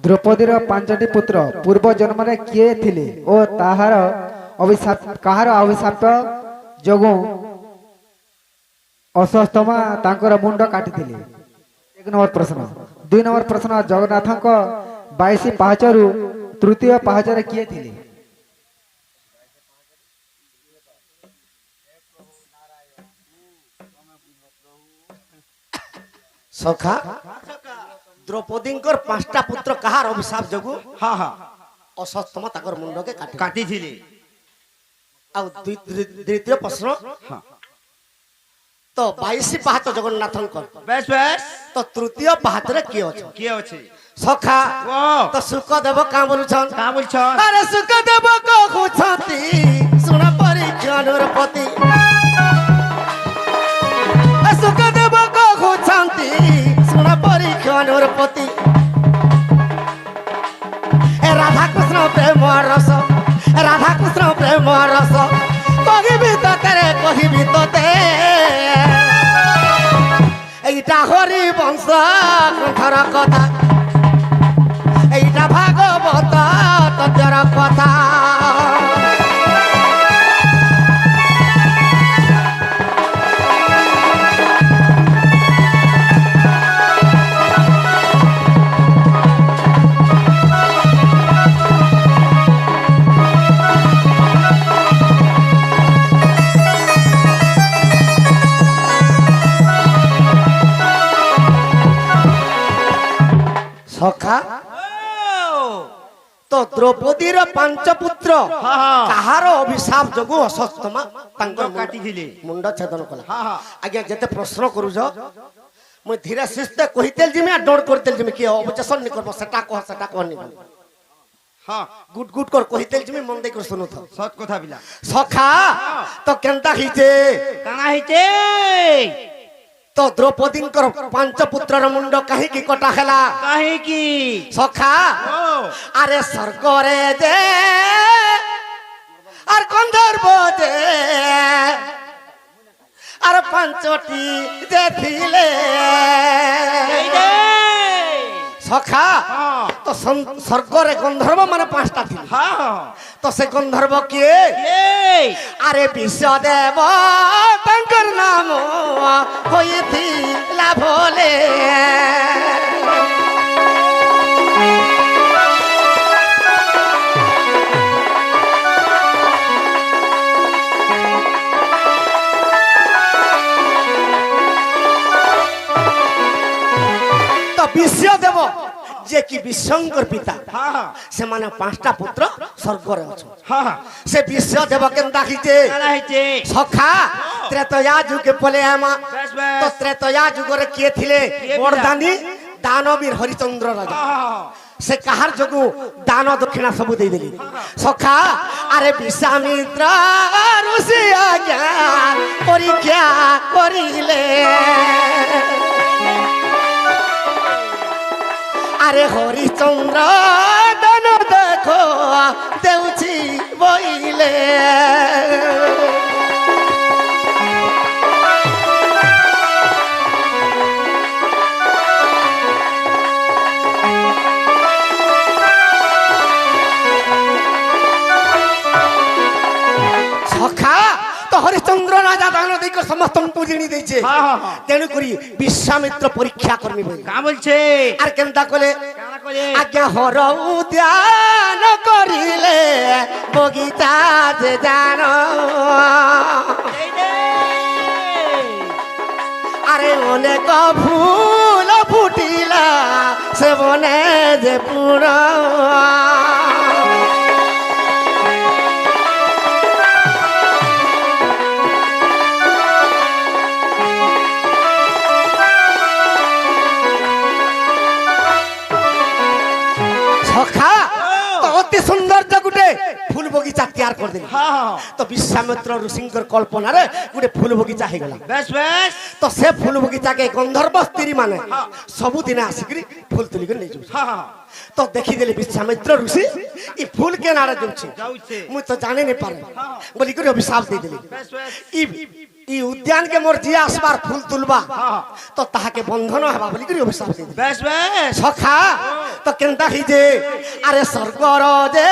द्रौपदीर पांचटी पुत्र पूर्व जन्म किए थिले ओ ताहार अभिशाप कहार अभिशाप जोगु अस्वस्थमा तांकर मुंड काटी थिले। एक नंबर प्रश्न। दुई नंबर प्रश्न जगन्नाथ 22 पाहचरु तृतीय पाहचर किए थिले? सखा द्रौपदी पांचटा पुत्र कहार अभिशाप जोगु हाँ हाँ अस्वस्थमा ताकर मुंड के काटी थिले। द्वितीय प्रश्न तो 22 पाहाच जगन्नाथ बेस बेस तो तृतीय पाहाच रे किए अच्छे सखा वो तो सुखदेव का बोलुछन का बोलछन अरे सुखदेव को खुछती सुन परीक्षा नरपति सुखदेव को खुछती सुन परीक्षा नरपति राधा कृष्ण प्रेम रस राधा कृष्ण प्रेम रस कहिबी तो तेरे कहिबी तो ते এইটা হরি বংশ গ্রন্থর কথা এইটা ভাগবত তত্ত্বর কথা सखा तो द्रौपदीर पांच पुत्र कहार अभिशाप जोगु अस्वस्थमा काटी थिले मुंड छेदन कला। हाँ हाँ आज्ञा जते प्रश्न करूज मु धीरे सुस्ते कहितेल जिमे डोर करतेल जिमे के ऑब्जेक्शन नि करबो सेटा कहनी हाँ गुड गुड कर कहितेल जिमे मन दे कर सुनु था सत कथा बिला सखा तो केनता हिचे काना हिचे तो द्रौपदी पांच पुत्र मुंड कहीं की कटा हेला काहे की सखा अरे स्वर्ग रे दे और गंधर्व दे और पांचटी देखिले सखा तो स्वर्ग रे गंधर्व माने पांचटा थी हाँ तो से गंधर्व किए अरे विश्वदेव तंकर नाम होई थी लाभोले तो विश्वदेव जे कि विश्वंकर पिता हाँ से माने पांचटा पुत्र स्वर्ग रे अछ हाँ से विश्वदेव केनता हिचे काना हिचे सखा त्रेतया जुग के पले आमा बेस तो बेस त्रेतया जुग रे किए थिले बरदानी दानवीर हरिचंद्र राजा से कहार जोगु दान दक्षिणा सब दे देली सखा अरे विश्वामित्र ऋषि आज्ञा परीक्षा करिले अरे हरिचंद्र दान देखो देउछि बइले सखा तो हरिचंद्र राजा दान देकर समस्त पूजनी देछे तेणु करी विश्वामित्र परीक्षा करमी बोल का बोलछे आर केनता कोले काना करे आज्ञा हर उद्यान करिले बगीचा जे जान अरे अनेक फूल फुटिला से बने जे पूरा सखा तो अति सुंदर जगुटे फूल बगीचा तैयार कर देली हाँ हाँ तो विश्वामित्र ऋषिंकर कल्पना रे गोटे फूल बगीचा हो गला बेस बेस तो से फूल बगीचा के गंधर्व स्त्री माने सबु दिन आसिक फूल तुलिक नहीं जाऊ हाँ हाँ तो देखी देली विश्वामित्र ऋषि ई फूल के नारे जाउछे जाउछे मु तो जाने नहीं पारे बोली कर अभिशाप दे देली बेस बेस ई उद्यान के मोर जी आसबार फूल तुलबा हाँ तो ताहा के बंधन हबा बोली कर अभिशाप दे देली बेस बेस सखा तो केनता ही जे अरे स्वर्गर जे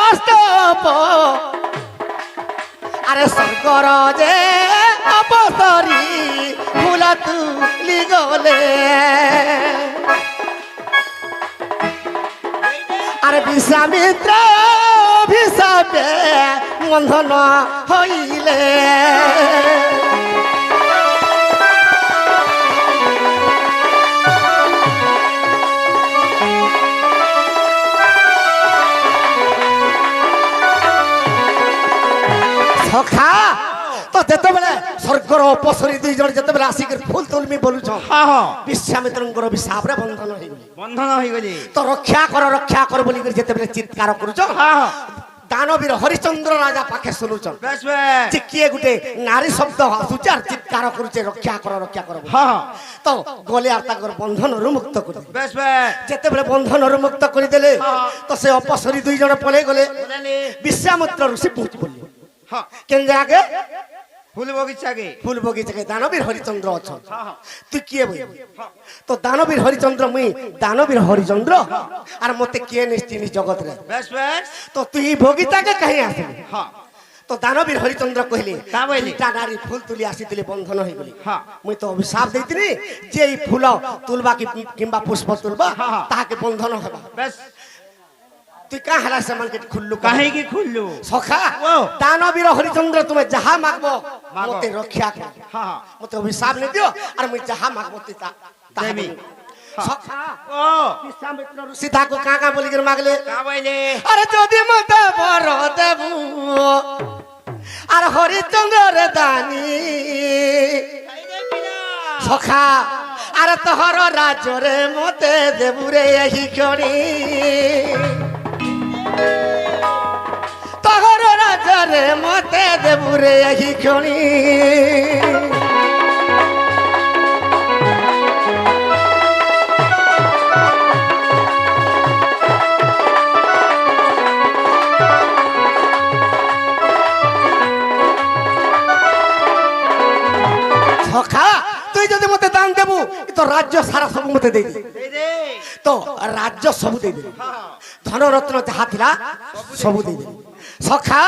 अस्तप अरे स्वर्गर जे अपसरी फूल तुली गले अरे विश्वामित्र अभिशापे बंधन हईले सखा तो जेते बेले स्वर्गर अपसरी दुई जण जेते बेले आसिक फूल तुलमी बोलुछ हाँ हाँ विश्वामित्रंकर अभिशाप रे बंधन होई गले बंधन हो गली तो रक्षा कर बोली कर जेते बेले चित्कार करूछ हाँ हाँ दानवीर हरिचंद्र राजा पाखे सुनुछ बेस बेस जे किए गुटे नारी शब्द आसुछ आर चित्कार करूछ रक्षा कर बोली। हाँ हाँ तो गले आर ताकर बंधन रु मुक्त कर दे बेस बेस जेते बेले बंधन रु मुक्त कर देले तो से अपसरी दुई जण पळे गले बोलेले विश्वामित्र ऋषि पहुंच बोली हाँ केन जाके फूल बगीचा के फूल बगीचा के दानवीर हरिचंद्र अच्छा हाँ हाँ तू किए बोली तो दानवीर हरिचंद्र मुई दानवीर हरिचंद्र आर मते किए निश्चिनी जगत रे बेस बेस तो तू ई बगीचा के कहीं आसली हाँ तो दानवीर हरिचंद्र कहले का बोली? दुईटा नारी फूल तुली आसीतिले बंधन होई गली हाँ मुई तो अभिशाप देतिनी जे ई फूल तुलबा की किंबा पुष्प तुलबा हाँ। ताहा के बंधन हेबा बेस तू का हला समान के खुल्लू काहे की खुल्लू सखा वो। दानवीर हरिचंद्र तुम्हें जहां मांगबो मांगो। मते रक्षा कर हाँ हाँ मते अभिशाप नहीं दियो और मुई जहां मांगबो ता देवी। सखा ओ विश्वामित्र ऋषि था को का बोली कर मांगले का बोले अरे जदि मते बर देबू और हरिचंद्र रे दानी सखा अरे तोहर राज्य रे मते देबू रे यही करी तोहर राज्य रे मते देबू रे यही करी सखा तुई जदि मते दान देबू तो राज्य सारा सब मते दे दे दे दे तो राज्य सब दे दे हाँ धन रत्न जहा थिला सब दे दे सखा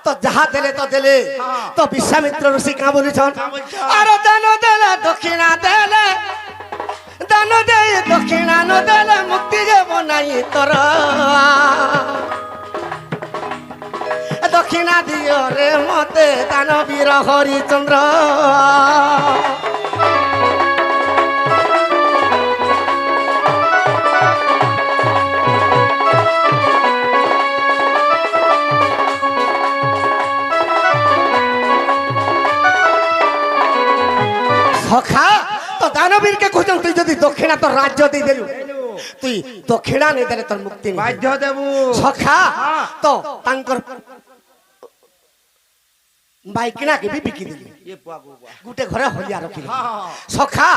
तो जहा देले तो विश्वामित्र ऋषि का बोली छन अरे दान देले दक्षिणा देले दान दे दक्षिणा न देले मुक्ति जे बनाई तोर दक्षिणा दियो रे मते दानवीर हरिचंद्र सखा तो दानवीर के कहछन तू जदि दक्षिणा तो राज्य दे देलु तू दक्षिणा नहीं देले तोर मुक्ति नहीं बाध्य देबू सखा हाँ। तो तांकर बाइकिना के भी बिकी देली ये पुआ गुआ गुटे घरे हलिया रखिले हाँ। सखा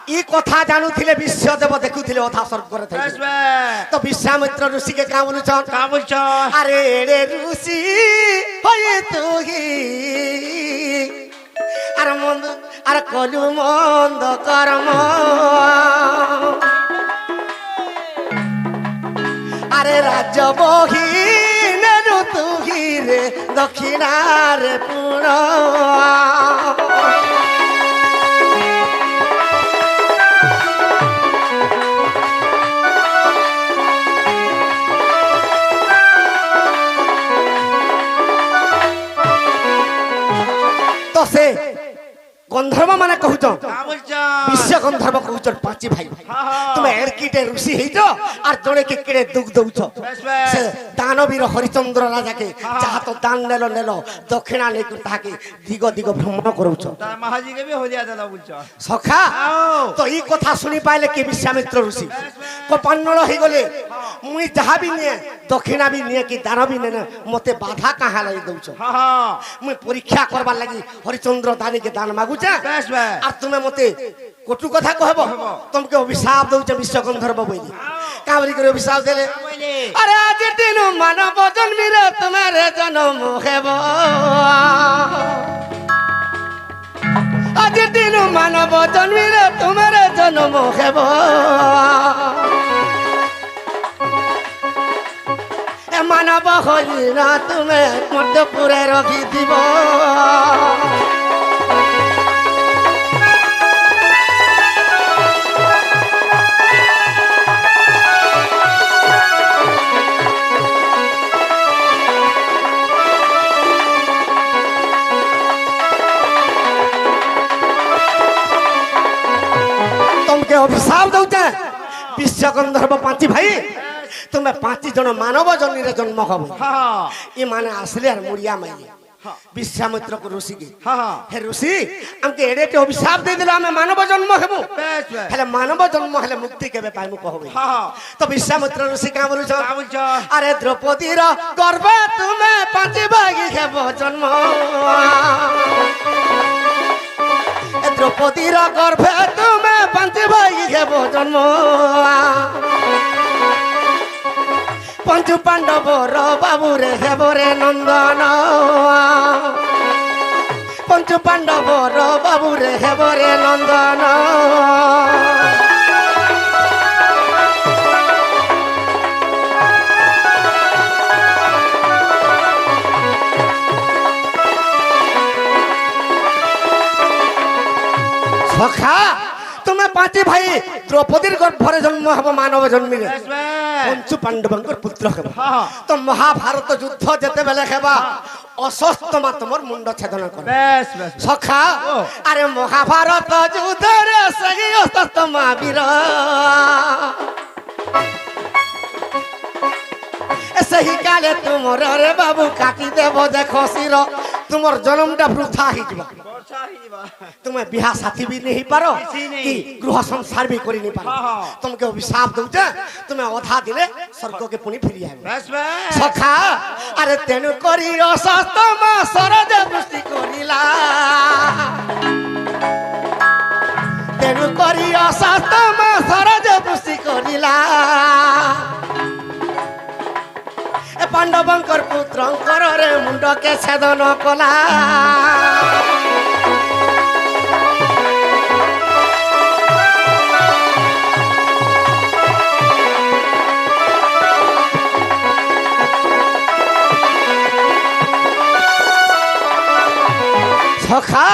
ई कथा जानुथिले विश्वदेव देखुथिले अथा स्वर्ग करे बेस थे बेस तो विश्वामित्र ऋषि के का बोलु छन का बोलछ अरे रे ऋषि होय तू ही अरे मंद अरे कलु मंद कर्म अरे राज्य बही नेनु तू ही रे दक्षिणा रे पुण तो से गंधर्व माने कहूछ का बोलछ विश्व गंधर्व कहूछ पांची भाई हाँ। तुम एड़कीटे ऋषि हेइछ और जणे के केड़े दुख दउछ बेस बेस से दानवीर हरिचंद्र राजा के जहा तो दान नेलो दक्षिणा नै ताहा के दिग दिग भ्रमण करूछ ता महाजी के भी हो दिया देला बोलछ सखा आओ। तो ई कथा सुनी पाइले के विश्वामित्र ऋषि को पन्नड़ हे गले मुई जहाँ भी निए दक्षिणा भी निए कि दान भी ने मते बाधा कहाँ लगी दउछ हाँ हाँ मुई परीक्षा करबार लगी हरिचंद्र दानी के दान मागुछे बेस बेस আর তুমি মতে কটু কথা কহব তোমাকে অভিশাপ দউছে বিশ্বগন্ধর্ব বইলি কাবরি করে অভিশাপ দেলে বলে আরে আজ দিন মানব জন্মিরে তোমার জন্ম হেব আজ দিন মানব জন্মিরে তোমার জন্ম হেব এ মানব হই না তুমি মধ্যপুরে রখি দিব तुमके अभिशाप दउते विश्वगंधर्व पांची भाई तुम्हें 5 जन मानव जन्म रे जन्म हब हाँ ये माने आसले आर मुड़िया माइले विश्वामित्र को ऋषि के हाँ हे ऋषि हमके एडेटे अभिशाप दे दिला हमें मानव जन्म हेबो बेस बेस हेले मानव जन्म हेले मुक्ति केबे पाइमु कहबे हाँ तो विश्वामित्र ऋषि का बोलुछ का बोलछ अरे द्रौपदी रो गर्भे तुम्हें 5 भागी हेबो जन्म ए द्रौपदी रो गर्भे तुम्हें 5 भागी हेबो जन्म पंचु पांडव रो बाबू रे हेबो रे नंदन पंचु पांडव रो बाबू रे हेबो रे नंदन सखा तुम्हें 5 भाई द्रौपदी गर्भरे जन्म हब मानव जन्मिले बेस बेस पंचु पांडवंकर पुत्र हेबा हाँ तो महाभारत युद्ध जेते बेले हेबा अशस्त्रमा तमर मुंड छेदन कर बेस बेस सखा अरे महाभारत युद्ध रे सही अशस्त्रमा वीर सही काले तुमर रे बाबू काटी देबो देखो सिर तुमर जन्मटा वृथा ही जबा वर्षा ही बा तुम्हें बिहा साथी भी नहीं पारो किसी नहीं। कि गृह संसार भी करी नहीं पारो हाँ। तुमके अभिशाप दउचे तुम्हें अधा दिले स्वर्ग के पुनी फिरी आबे बेस बेस सखा अरे तेनु करी अशस्तमा सरज वृष्टि करिला तेनु करी अशस्तमा सरज वृष्टि करिला ए पांडवंकर पुत्रंकर रे मुंड के छेदन कला सखा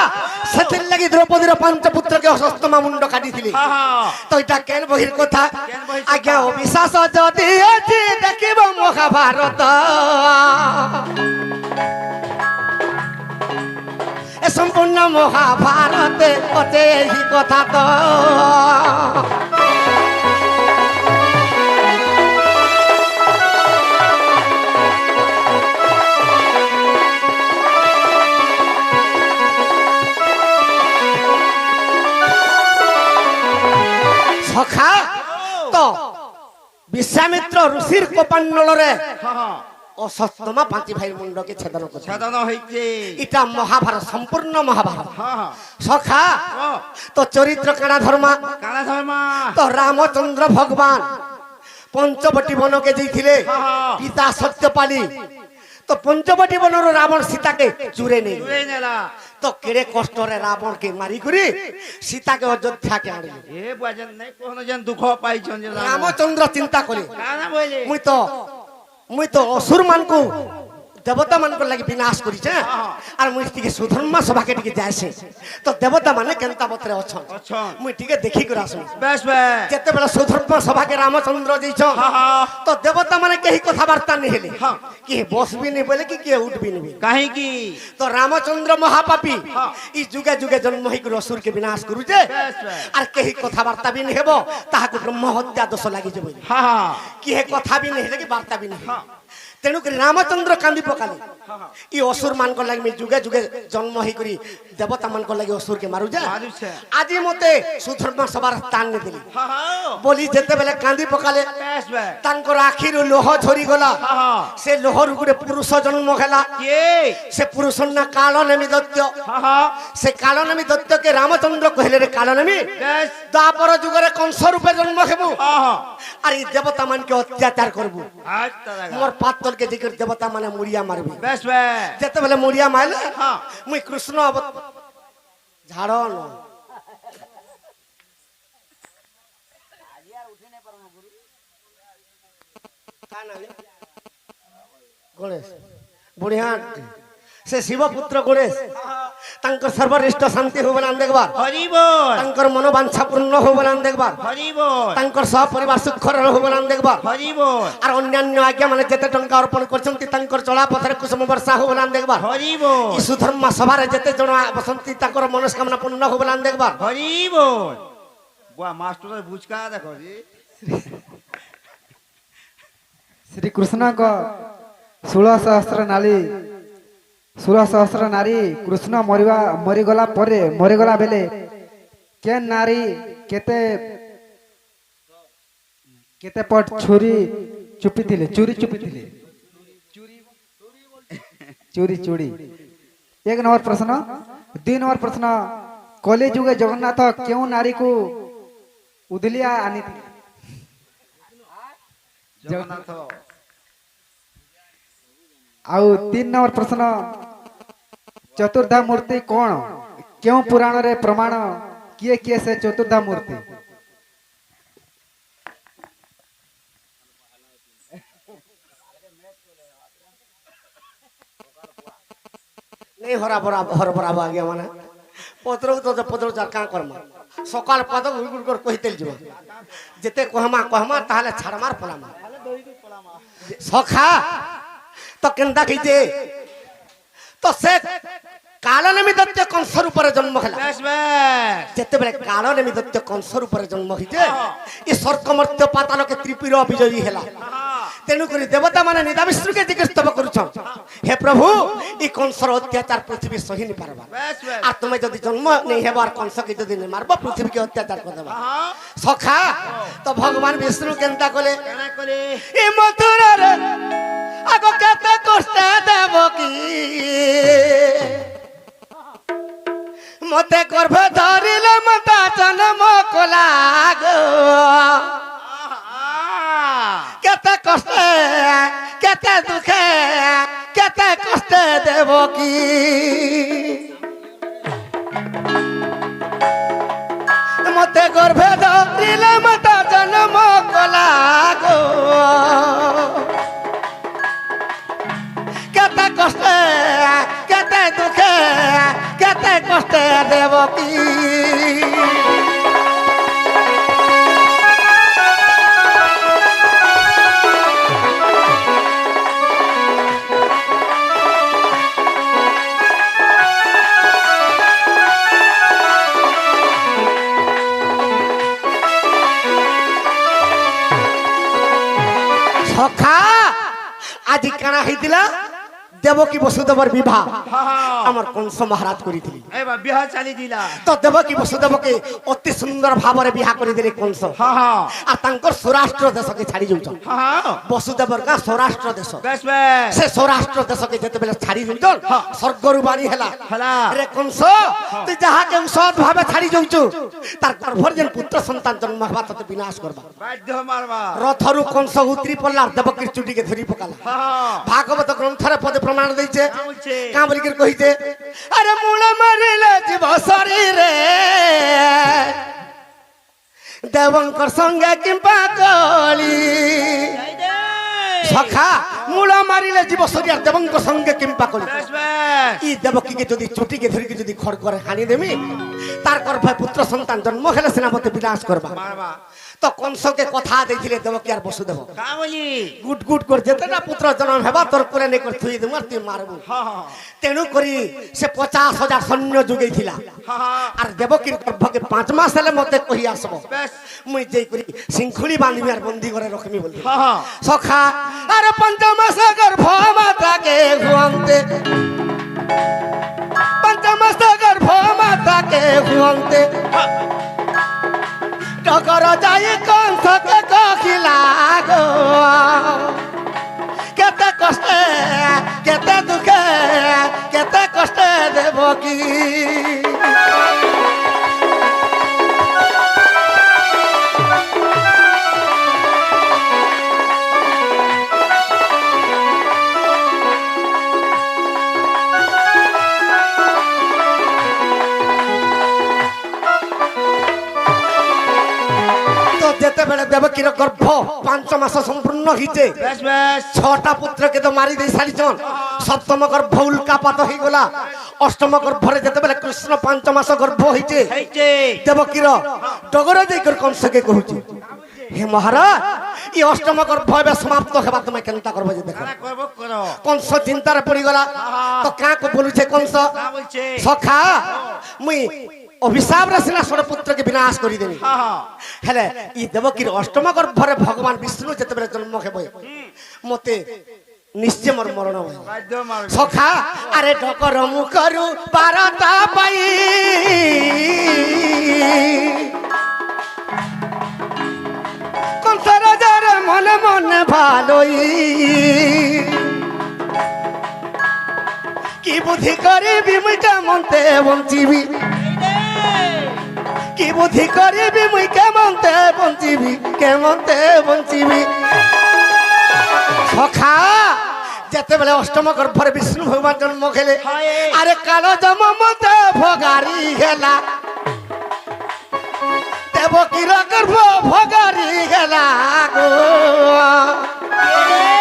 सेथिर लगी द्रौपदी रो 5 पुत्र के अशस्तमा मुंड काटी थिली हाँ हाँ तो इटा केन बहिर कथा केन बहिर कथा? आज्ञा अविश्वास जदि अछि देखिब महाभारत ए संपूर्ण महाभारत कते ही कथा तो सखा तो विश्वामित्र ऋषिर कोपान्नल रे हाँ हाँ अशस्तमा 5 भाई मुंड के छेदन कर छेदन হইছে इटा महाभारत संपूर्ण महाभारत हाँ हाँ सखा ও तो चरित्र केड़ा धर्मा কালা ধর্মা तो रामचंद्र भगवान पंचवटी वन के जैथिले हाँ। पिता सत्यपाली तो पंचवटी वन रावण सीता के चुरे नहीं জুড়ে নেলা तो केड़े कष्ट रे रावण के मारी करी सीता के अयोध्या के आनिले এ বাজন নাই কোন জন দুঃখ পাইছন যে रामचंद्र चिंता करे কানা বইলে मुई तो असुर मान को देवता मान को लगे विनाश करी छे और मुई टिके सुधर्मा सभा के टिके जायसे तो देवता माने केनता बतरे अछन अछन मुई टिके देखि कर आसु बेस बेस जेते बेला सुधर्मा सभा के रामचंद्र जइछ हाँ हाँ तो देवता माने केही कथा वार्ता नहीं हेले हाँ। कि बस भी नहीं बोले कि के उठ भी नहीं काहे की तो रामचंद्र महापापी हाँ। ई जुगे जुगे जन्म ही कर असुर के विनाश करू जे बेस बेस और केही कथा वार्ता भी नहीं हेबो ताहा को ब्रह्म हत्या दोष लागि जेबो हाँ हाँ कि हे कथा भी नहीं हेले कि वार्ता भी नहीं तेणुक रामचंद्र कांदी पकाले ই অসুর মানক লাগি আমি যুগে যুগে জন্ম হই করি দেবতা মানক লাগি অসুর কে মারু যা মারুছে। আজি মতে সুধর্ম সবার স্থান নে দিলি হ্যাঁ হ্যাঁ বলি যেতে বেলে কান্দি পকালে বেশ বে তাঙ্কর আখিরু লোহ ঝরি গলা হ্যাঁ সে লোহর গুড়ে পুরুষ জন্ম হেলা কে সে পুরুষর না কাল নেমি দত্ত হ্যাঁ হ্যাঁ সে কাল নেমি দত্তকে রামচন্দ্র কহিলে রে কাল নেমি বেশ দ্বাপর যুগরে কংস রূপে জন্ম হেবু হ্যাঁ হ্যাঁ আর এই দেবতা মানকে অত্যাচার করবু আচ্ছা দেখা মোর পাতলকে জিকির দেবতা মানে মুড়িয়া মারবি বেশ বে যেতেবেলে মুড়িয়া মারলে হ্যাঁ মুই কৃষ্ণ ঝাড় ন গণেশ বুড়িয়া সে শিবপুত্র গণেশ তাঙ্কর সর্বরিষ্ট শান্তি হব না দেখবার হরি বল তাঙ্কর মনোবাঞ্ছা পূর্ণ হব না দেখবার হরি বল তাঙ্কর সপরিবার সুখর হব না দেখবার হরি বল আর অন্যান্য আজ্ঞা মানে যেতে টঙ্কা অর্পণ করছেন তাঙ্কর চলা পথরে কুসুম বর্ষা হব না দেখবার হরি বল ই সুধর্ম সভারে যেতে জন বসন্তি তাঙ্কর মনস্কামনা পূর্ণ হব না দেখবার হরি বল বুয়া মাস্টার বুঝকা দেখো জি ଶ୍ରୀକୃଷ୍ଣଙ୍କ 16 ନାରୀ କୃଷ୍ଣ ମରିଗଲା ପରେ ମରିଗଲା ବେଲେ କେନ୍ ନାରୀ କେତେ କେତେ ପଟ ଚୋରି ଚୁପିଥିଲେ ଚୋରି 1 ନମ୍ବର ପ୍ରଶ୍ନ 2 ନମ୍ବର ପ୍ରଶ୍ନ କଲି ଯୁଗେ ଜଗନ୍ନାଥ କେଉଁ ନାରୀକୁ ଉଦଲିଆ ଆଣିଥିଲେ জগন্নাথ ଆଉ 3 ନମ୍ବର ପ୍ରଶ୍ନ ଚତୁର୍ଦ୍ଧା ମୂର୍ତ୍ତି କଣ କେଉଁ ପୁରାଣରେ ପ୍ରମାଣ କିଏ କିଏ ସେ ଚତୁର୍ଦ୍ଧା ମୂର୍ତ୍ତି नहीं हरा बरा हर बरा आगे माने पत्र तो जार का करमा सकाल पद गुड़ कर कहितेल जीव जेते कहमा ताहले छाड़मार पलामा सखा तो केंदा कहिते तो से कालनेमी दत्त कंस रूपरे जन्म खेला বেশ বেশ जेते बेले कालनेमी दत्त कंस रूपरे जन्म हिते ई स्वर्गमर्त्य पाताल के त्रिपुर विजयी हेला तेणु करी देवता माने निदा विष्णु के जिज्ञास करूछन हे प्रभु ई कंसर अत्याचार पृथ्वी सही नहीं पारबा বেশ বেশ आ तुम्हें जदि जन्म नहीं हेबार कंस के जदि नहीं मारबा पृथ्वी के अत्याचार कर देबा হ্যাঁ सखा तो भगवान विष्णु केनता कले কেনা করে ई मथुरा रे आगो केते कष्ट देबो की मते गर्भ धरिले मता जन्म कोलागो केते कष्ट केते दुख केते कष्ट देबो की मते गर्भ धरिले मता जन्म कोलागो केते कष्ट केते दुख केते कष्ट देबो की सखा आज काना हेतिला देवकी वसुदेवर विवाह आमर कंस महाराज करिथिली এবার বিবাহ চালি দিলা तो देवकी वसुदेव के अति सुंदर भाव विवाह कर कंस হ্যাঁ হ্যাঁ आ तांकर सौराष्ट्र देश के छाड़ी जाउछन হ্যাঁ वसुदेवर का सौराष्ट्र देश বেশ বেশ से सौराष्ट्र देश के जते बेले छाड़ी जाउछन स्वर्गरु बाणी हेला হেলা रे कंस तू जहा के सद भावे छाड़ी जाउछु तार गर्भर जेन पुत्र संतान जन्म हवा तते विनाश करबा বাধ্য মারবা रथरु कंस उतरी पड़ला देवकी चुटी के धरी पकाला হ্যাঁ भागवत ग्रंथरे पद प्रमाण दैछे का बोलছে का बोली कर कहिते अरे मूल मारिले जीव शरीरे देवंकर संगे किंपा कली যাই দে सखा मूल मारिले जीव शरीर देवंकर संगे किंपा कली বেশ বেশ ई देवकी के जदि चुटी के धरी के जदि खड़ करे हानि देमी तार गर्भे पुत्र संतान जन्म हेले सेनापति विनाश करबा মারবা तो তো কংসকে কথা ଦେଇଥିଲେ দেবকী আর বসুদেব কা বলি গুট গুট করে যেতেটা পুত্র জন্ম হেবা তোর কোলে নেই করে থুই দেবো আর তুই মারবু তেণু করি সে 50,000 সৈন্য যুগেইছিলা আর দেবকীর গর্ভকে 5 মাস হেলে মতে কহি আসব বেশ মুই যেই করি শৃঙ্খলি বাঁধিবি আর বন্দি করে রখমি বলি হ্যাঁ সখা আরে 5 মাস গর্ভ মাতাকে ঘুমতে 5 মাস গর্ভ মাতাকে ঘুমতে টকর যাই কংসকে কখিলা গো কেতে কষ্টে কেতে দুঃখে কেতে কষ্টে দেবকী যেতেবেলে দেবকীর গর্ভ 5 মাস সম্পূর্ণ হইছে বেশ বেশ 6টা পুত্রকে তো মারি দেই সারিছন সপ্তম গর্ভ উল্কাপাত হইগলা অষ্টম গর্ভরে যেতেবেলে কৃষ্ণ 5 মাস গর্ভ হইছে হেইছে দেবকীর ডগর যাই কর কংসকে কহুছি হে মহারাজ ই অষ্টম গর্ভ হবে সমাপ্ত হেবা তুমি কেনতা করবে যে দেখো কারা করব করো কংস চিন্তারে পড়ি গলা তো কাকে বলুছে কংস কা বলছে সখা মুই অভিশাপ রাসিনা ষোড় পুত্রকে বিনাশ করি দেবি হেলে ই দেবকীর অষ্টম গর্ভরে ভগবান বিষ্ণু যেতেবেলে জন্ম হেব মতে নিশ্চয় মোর মরণ হয় বাধ্য মারবে সখা আরে ডকর মুখরু বারতা পাই কংস রাজার মনে মনে ভালোই কি বুদ্ধি করিবি মুই কেমনতে বঞ্চিবি কি বুদ্ধি করিবি মুই কেমনতে বঞ্চিবি কেমনতে বঞ্চিবি সখা যেতেবেলে অষ্টম গর্ভরে বিষ্ণু ভগবান জন্ম খেলে আরে কালো জম মতে ভগারি গেলা দেবকীর গর্ভ ভগারি গেলা গো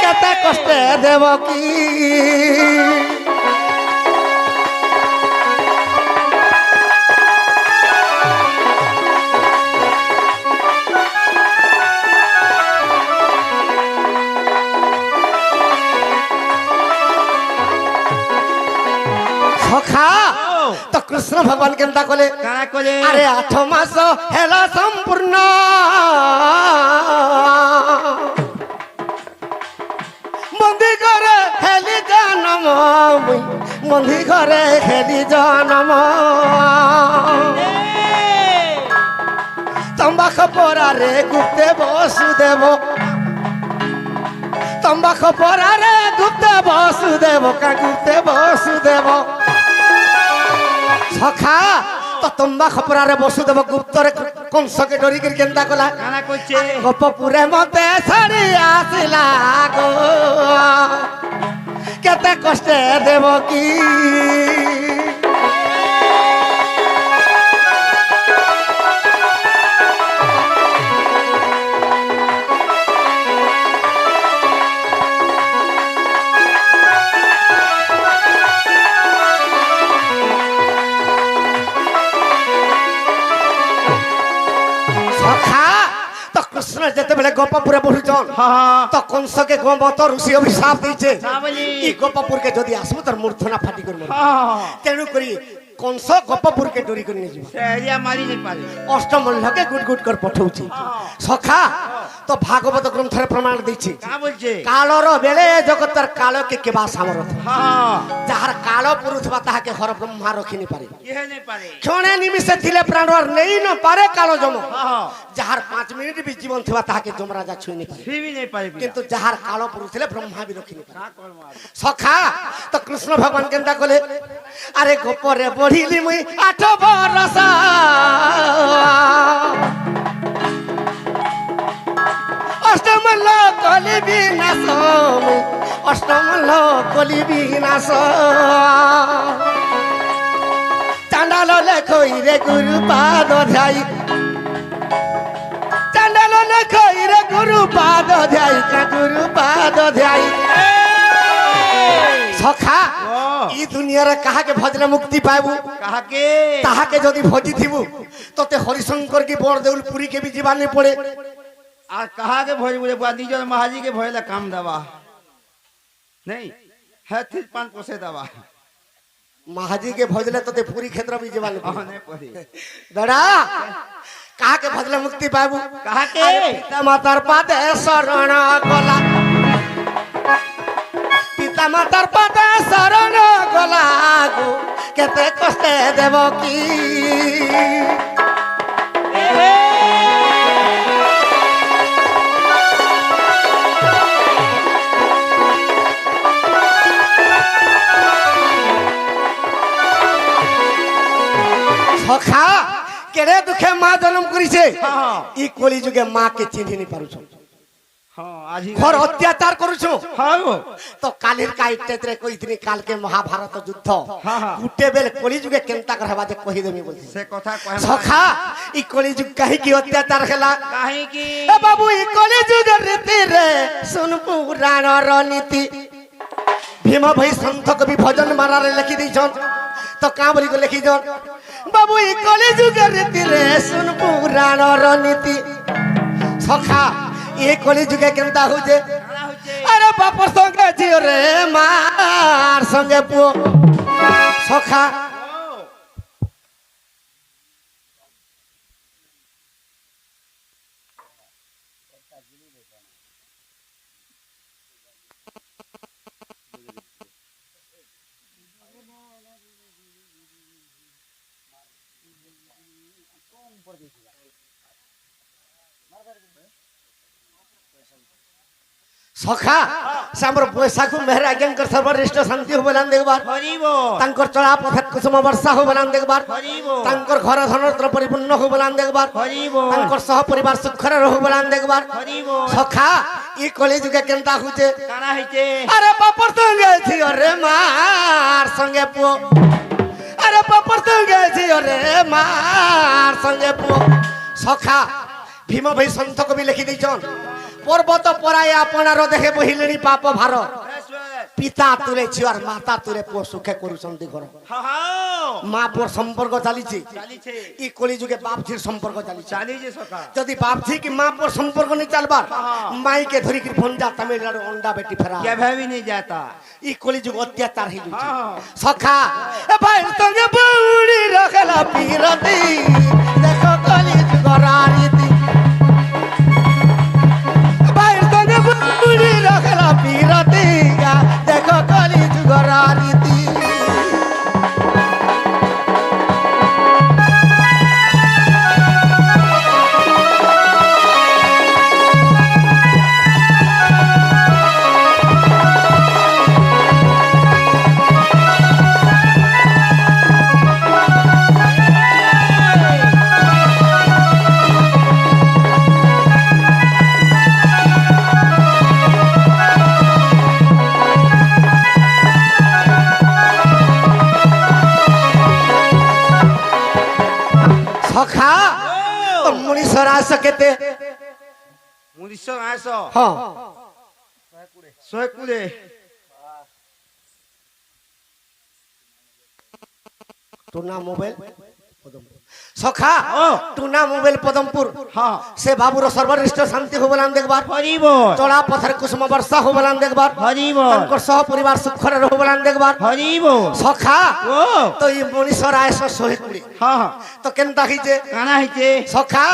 কেতে কষ্টে দেবকী সখা তো কৃষ্ণ ভগবান কেনতা কলে কারা কলে আরে 8 মাস হেলা সম্পূর্ণ বন্দি করে হেলি জনম বন্দি করে হেলি জনম তম্বাখ পরারে গুপ্তে বসুদেব তম্বাখ পরারে গুপ্তে বসুদেব কা গুপ্তে বসুদেব সখা তো তম্বা খপরারে বসুদেব গুপ্তরে কংসকে ডরি করে কেনতা কলা কারা কইছে গোপপুরে মতে ছাড়ি আসিলা গো কেতে কষ্টে দেবকী যেতেবেলে গোপপুরে বসুছন তো কংসকে গোমত ঋষি অভিশাপ দিয়েছে ই গোপপুরকে যদি আসবো তোর মূর্ধনা ফাটি করবো তেণু করি কংস গোপপুরকে ডরি করে নিয়ে যাব এরিয়া মারি নাই পারে অষ্টমল্লকে গুট গুট করে পঠাউছি সখা তো ভাগবত গ্রন্থরে প্রমাণ দিয়েছি কা বলছে কালর বেলে জগতর কালকে কেবা সামরথ হ্যাঁ যাহার কাল পুরুথবা তাহাকে হর ব্রহ্মা রখিনি পারে ইহে নাই পারে ক্ষণে নিমিষে থিলে প্রাণর নেই ন পারে কালো জম হ্যাঁ যাহার 5 মিনিট বি জীবন থিবা তাহাকে যমরাজা ছুঁই নি পারে ফিবি নাই পারে কিন্তু যাহার কাল পুরুষ থিলে ব্রহ্মা বি রখিনি পারে কা করব সখা তো কৃষ্ণ ভগবান কেনতা কলে আরে গোপরে বঢ়িলি মুই 8 বরস অষ্টম লোক কলি বিনাশ অষ্টম লোক কলি বিনাশ চান্ডাল লেখই রে গুরু পাদ ধ্যাই চান্ডাল লেখই রে গুরু পাদ ধ্যাই কা গুরু পাদ ধ্যাই সখা ই দুনিয়ারে কাহাকে ভজলে মুক্তি পাইবু কাহাকে তাহাকে যদি ভজিথিবু তোতে হরিশঙ্কর কি বড় দেউল পুরী কে বি জীবানে পড়ে আর কাহাকে ভয় বলে বুয়া নিজের মহাজি के ভয়লা কাম দেবা नहीं है थिर पान पोसे देवा महाजी के भजले तोते पूरी क्षेत्र भी जीवाने पड़े नहीं पड़ी बेड़ा कहा के भजले मुक्ति पाबू काहाके पिता मातार पादे शरण गला पिता मातार पादे शरण गला गो केते कष्ट देव की সখা কেড়ে দুঃখে মা জন্ম করিছে ই কলি যুগে মা কে চিনি নি পারুছ हां आज ही ঘর অত্যাচার করুছ हां তো কালির কাইতে কইতনি কালকে মহাভারত যুদ্ধ হ্যাঁ, হ্যাঁ। গুটে বেল কলি যুগে কেনতা করবা যে কহি দেমি বলছি से कथा कहे সখা ই কলি যুগ কাহি কি অত্যাচার খেলা काहे की এ বাবু ই কলি যুগের রীতি রে শুন পুরাণর নীতি ভীম ভাই সন্ত কবি ভজন মারারে লিখি দিছন তো কা বলি কো লিখি জন বাবু ই কলি যুগের রীতি রে শুন পুরাণর নীতি সখা ই কলি যুগে কেনতা হইছে আরে বাপর সঙ্গে ঝিও রে মার সঙ্গে পুও সখা সখা সামর বৈশাখু মেহরা আজ্ঞাঙ্কর সর্বশ্রেষ্ঠ শান্তি হবলান দেখবার हरिबो তাঙ্কর চড়া পথে কুসুম বর্ষা হবলান দেখবার हरिबो তাঙ্কর ঘর ধনত্র পরিপূর্ণ হবলান দেখবার हरिबो তাঙ্কর সহ পরিবার সুখরে রহবলান দেখবার हरिबो সখা ই কলি যুগে কেনতা হইছে काना हिचे আরে বাপর সঙ্গে ঝিও রে মার সঙ্গে পুও আরে বাপর সঙ্গে ঝিও রে মার সঙ্গে পুও সখা ভীম ভাই সন্ত কবি লিখি দিছন পর্বত পরায় আপনার দেখে বহিলেনি পাপ ভার পিতা তুলে ঝিও আর মাতা তুলে পুও সুখে করুছন্তি ঘর हां हां মা পুর সম্পর্ক চালিছে चाली छे ই কলি যুগে বাপ ঝির সম্পর্ক চালিছে चाली जे सका যদি বাপ ঝি কি মা পুর সম্পর্ক নি চালবার মাইকে ধরি কি ভঞ্জা তামিলনাড়ু অন্ডা বেটি ফেরা क्या भय भी नहीं जाता ই কলি যুগ অত্যাচার হই যাচ্ছে हां সখা এ ভাই সঙ্গে বউড়ি রাখলা পিরতি দেখো কলি যুগ রানীতি ভাই সঙ্গে বউড়ি রাখলা পিরতি দেখো কলি যুগ রানীতি সখা তো মনীষর আস কেতে मुनिसो आसो হ্যাঁ सोय कुले টুনা মোবাইল সখা টুনা মোবাইল পদমপুর हां সে বাবুর সর্বশ্রেষ্ঠ শান্তি হবলান দেখবার हरिबो চড়া পথের কুসুম বর্ষা হবলান দেখবার हरिबो তাঙ্কর সহ পরিবার সুখরে হবলান দেখবার हरिबो সখা ओ তো এই মনীষর আয়স শহীদ কুড়ি हां তো কেনতা হইছে काना हिचे সখা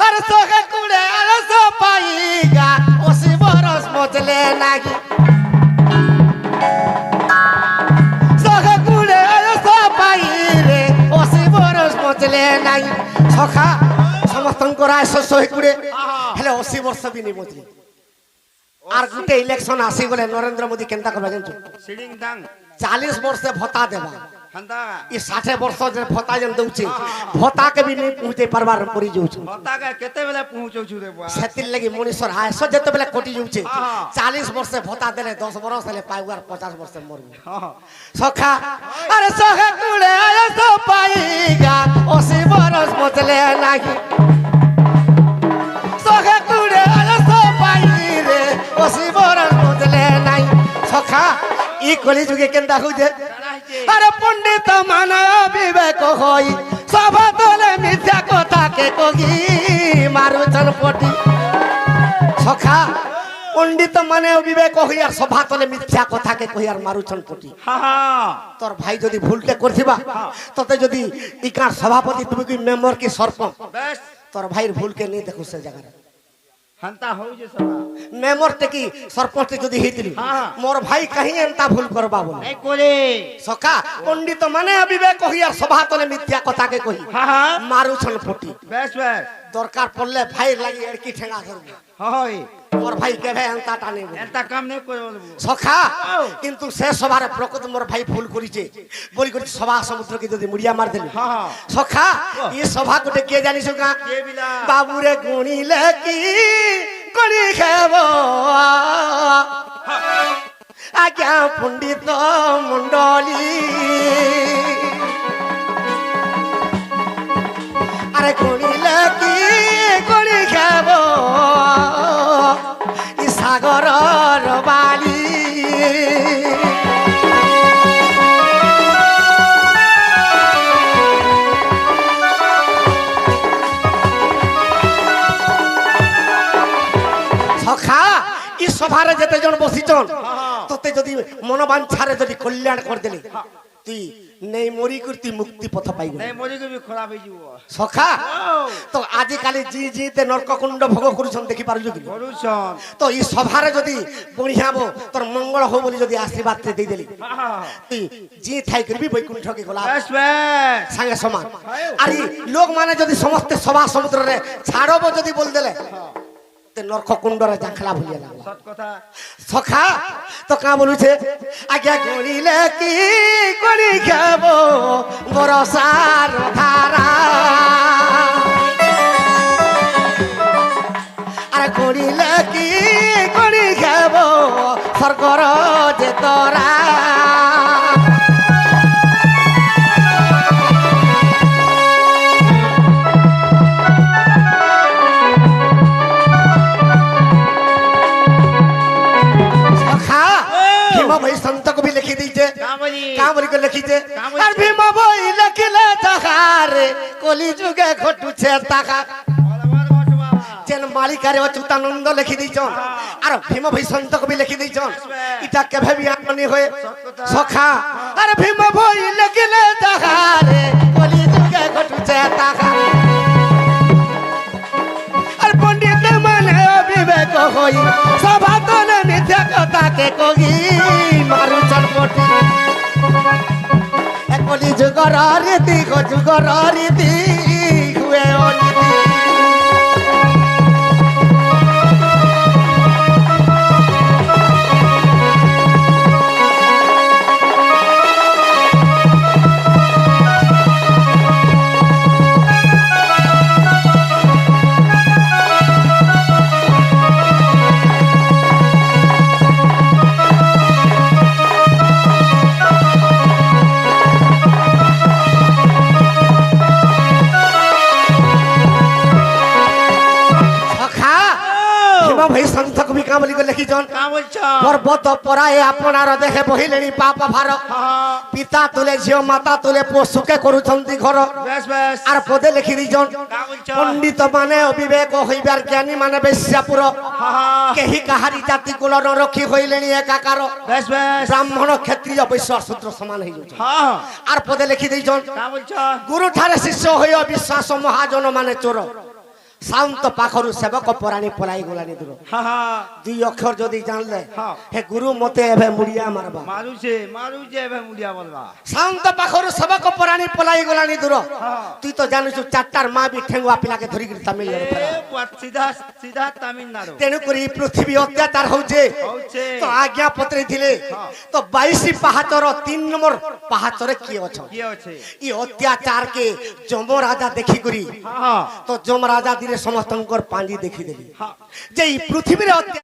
আরে সখা কুড়ে আরে সো পাইগা ওসি বরস মজলে নাগি সখা কুড়ে আরে সো পাইরে ওসি বরস মজলে নাগি সখা সমস্তঙ্কর আয়স শহীদ কুড়ে হেলে 80 বর্ষ বি নি মজলি আর গুটে ইলেকশন আসি গলে নরেন্দ্র মোদি কেনতা করবা জানছো सिडिंग दांग 40 বর্ষে ভত্তা দেবা हंदा ই 60 বর্ষ যে ভত্তা যেন দউছে ভত্তা কে বি নি পৌঁছে পারবার পড়ি যাউছে बता के केते बेला पहुंचौ छु रे बुआ সেতির লাগি মনীষর আয়স যেতে বেলা কোটি যাউছে 40 বর্ষে ভত্তা দেলে 10 বর্ষ হলে পাইব আর 50 বর্ষে মরব हां সখা আরে সখা কুড়ে আয়স পাইগা 80 বরস মজলে নাগি সখা কুড়ে আয়স পাইরে 80 বরস মজলে নাই সখা ই ই কলি যুগে কেনতা হইছে কারা হইছে আরে পণ্ডিত মানে বিবেক হই সভা তলে মিথ্যা কথাকে কগি মারুছন পটি সখা পণ্ডিত মানে বিবেক হই আর সভা তলে মিথ্যা কথাকে কই আর মারুছন পটি হা হা তোর ভাই যদি ভুলতে করছিবা তোতে যদি ইকার সভাপতি তুমি কি মেম্বার কি সরপঞ্চ বেশ তোর ভাইয়ের ভুলকে নিয়ে দেখো সে জায়গায় হান্তা হইছে সবা মেম্বারতে কি সরপঞ্চে যদি হইতিলি হ্যাঁ। মোর ভাই কাহি এন্তা ভুল করবা বলে এই করে সখা পণ্ডিত মানে বিবেক কহি আর সভা তলে মিথ্যা কথাকে কহি হা হা মারুছন পটি বেশ বেশ দরকার পড়লে ভাইয়ের লাগি আর কি ঠেঙা ধরবে হয় মোর ভাই কেবে এন্তা টানে বলে। এটা কাম নেই করে বলবো সখা কিন্তু সে সভার প্রকৃত মোর ভাই ভুল করিছে বলি করি সভা সমুদ্রকে যদি মুড়িয়া মার দিলি হ্যাঁ। সখা এই সভা কোটে কে জানিস কা কে বিলা বাবুরে গুণিলে কি গড়ি খাব আজ্ঞা পণ্ডিত মন্ডলী আরে গুণিলে কি গড়ি খাব ই সাগরর বালি সখা ই সভারে যেতে জন বসিছন তোতে যদি মনোবাঞ্ছারে যদি কল্যাণ করে দিলি তুই নেই মরি করতি মুক্তি পথ পাইবি নেই মরি গবি খারাপ হই যাব সখা তো আজিকালি জি জিতে নরককুণ্ড ভোগ করুছন দেখি পারুছ কি করুছন তো ই সভারে যদি বঢ়িয়াব তোর মঙ্গল হো বলি যদি আশীর্বাদ দেই দেলি তুই জি থাই করবি বৈকুণ্ঠকে গলা বেশ বেশ সাঙ্গে সমান আর ই লোক মানে যদি সমস্ত সভা সমুদ্রে ছাড়ব যদি বল দেলে তে নরককুণ্ডরে জাখলা ভুলিয়া লাগলা সত কথা সখা তো কা বলুছে আজ্ঞা গড়িলে কি করি খাব বরসার ধারা আরে গড়িলে কি করি খাব স্বর্গর যে তরা ভাই সন্ত কবি লিখি দিয়েছে কামলি কা বলি করে লিখিছে কা বলি? আর ভীম বই লিখিলে তাহারে কলি যুগে ঘটুছে তাহা যেন মালিকারে অচ্যুতানন্দ লিখি দিয়েছন আর ভীম ভাই সন্ত কবি লিখি দিয়েছন এটা কেভে বি আপনি হয়ে সখা আর ভীম বই লিখিলে তাহারে কলি যুগে ঘটুছে তাহা আর পণ্ডিত মানে বিবেক হই সভা তলে মিথ্যা কথাকে কহি মারুছন পটি একলি যুগর রীতি গো যুগর রীতি হুয়ে অনীতি ভাই সন্ত কবি কা বলি করে লিখিছন কা বলছ পর্বত পরায়ে আপনার দেখে বহিলেনি পাপ ভার পিতা তুলে ঝিও মাতা তুলে পশুকে করুছন্তি ঘর বেশ বেশ আর পদে লিখি দিছন কা বলছ পণ্ডিত মানে অবিবেক হইবার জ্ঞানী মানে বেশ্যাপুর হা হা কেহি কাহারি জাতি কুল নরক্ষী হইলেনি একাকার বেশ বেশ ব্রাহ্মণ ক্ষত্রিয় বৈশ্য শূদ্র সমান হয়ে যাচ্ছে হ্যাঁ আর পদে লিখি দিছন কা বলছ গুরু ঠারে শিষ্য হইয়া বিশ্বাস মহাজন মানে চোর শান্ত পাখরু সেবক পরাণী পলাই গোলানি দূর হা হা দুই অক্ষর যদি জানলে হ্যাঁ। হে গুরু মতে এবে মুড়িয়া মারবা মারুছে এবে মুড়িয়া বলবা শান্ত পাখরু সেবক পরাণী পলাই গোলানি দূর হ্যাঁ। তুই তো জানিস চারটার মা বি ঠেঙ্গুয়া পিলাকে ধরি তামিলনাড়ু ফেরা সিধা সিধা তামিলনাড়ু তেণু করি পৃথিবী অত্যাচার হচ্ছে হচ্ছে তো আজ্ঞা পত্রে দিলে তো 22 পাহাচর 3 নম্বর পাহাচরে কি অছ কি আছে ই অত্যাচার কে যমরাজা দেখি করি হ্যাঁ তো যমরাজা দিলে সমস্তঙ্কর পাঞ্জি দেখি দেলি হ্যাঁ যে এই পৃথিবীর